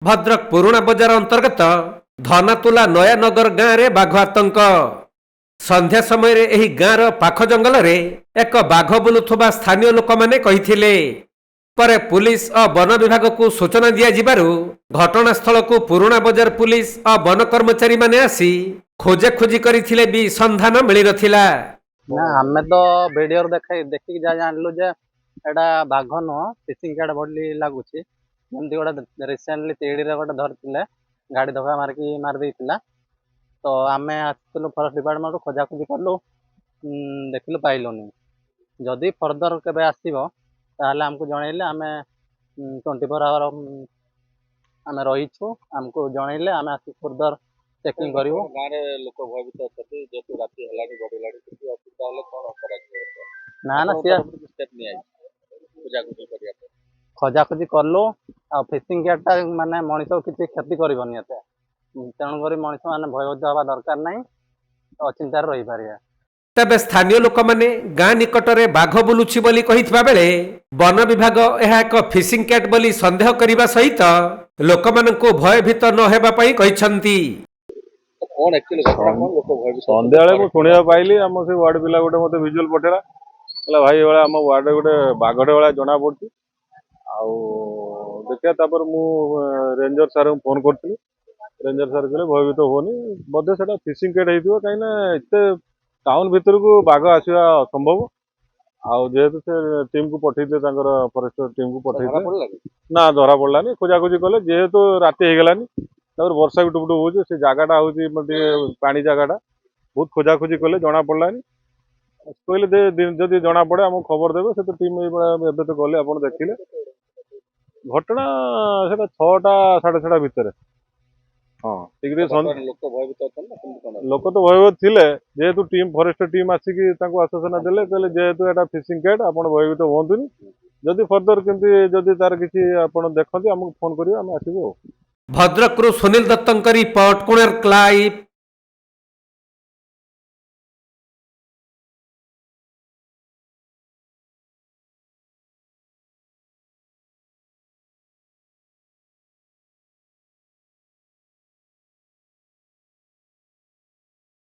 भद्रक पुरुणा बजार अंतर्गत धनातुला नयानगर गाँव में बाघ आतंक। संध्या समय रे एही गाँवर पाख जंगल रे एक बाघ बुलुथुबा स्थानीय लोक माने कहिथिले। परे पुलिस और वन विभाग को सूचना दिया जिबारु घटनास्थल को पुरुणा बजार पुलिस और वन कर्मचारी माने आसी खोजा खोजी करिथिले भी संधान मिली नथिला। ना हमें तो वीडियो देखी जा जानलु जे एटा बाघ नुह फिशिंग कैट भली लगुच जमती गोटे रिसेंटली तेड़ी रे गोटे धरते गाड़ी धक्का मारिकी मार देइतिला। तो आमे आसलु फॉरेस्ट डिपार्टमेंट खोजाखोजी कलु देखलु पाइलुनी। जदि फर्दर केबे आसीबो ताहले हमको जणैले आमे 24 आवर आमे रहिछु हमको जणैले आमे आसी फर्दर चेकिंग करिवो। गाँव लोक भयभीत अच्छे जेहेतु राति हेलानी बढ़लानी किसी असुविधा हेले कौन करा ना ना सी स्टेप नहीं खोजाखोजी करिया खोजाखोजी कलु आ फिशिंग कैट माने मनीष किसी क्षति करबनी एते तेणुक मनीष मैंने भयभीत हवा दरकार ना अचिंतार रही पारे। तबे स्थानीय लोक माने गाँ निकटरे बाघ बुलुछि बोली कहितबा बेले वन विभाग एहा एक फिशिंग कैट बोली संदेह करिबा सहित लोकमानंको भयभीत न हेबा पई कहिसंती। कौन एक्चुअली घटना कौन लोक भयभीत सन्ध्या बेले शुणा पाइली आम से वार्ड पिला गोटे मत भिजुआल पठेला कहला भाई भाई आम वार्ड गोटे बाघटे भाया जना पड़ी देखिए मु रेंजर सार को फोन करी रेंजर सार कहले भयभीत होनी बोधे से फिशिंग कैट हो कहीं टाउन भीतर को बाघ आसवा असंभव जेहेतु से टीम को पठे फॉरेस्ट टीम को पठे ना धरा पड़लानी खोजाखोजी कले जेहेतु राति हो गलानी वर्षा भी टुपटुप हो से जगटा हूँ पानी जगटा बहुत खोजाखोजी कले जना पड़लानी कहले जदि जना पड़े आम खबर देवे से तो टीम एवं तो गले आप देखिले घटना से 6टा 6:30 भितर। हाँ ठीक लोक तो भयभीत थिले जेहेतु टीम फॉरेस्ट टीम आसिकी आश्वासन देले कहले जेहेतु एटा फिशिंग कैट आप भयभीत होंतुनी जदि फर्दर केमती जदि तार किसी आप देखते आमको फोन करिए आम आसबू। भद्रक सुनील दत्तंक रिपोर्ट कोणार्क लाइव।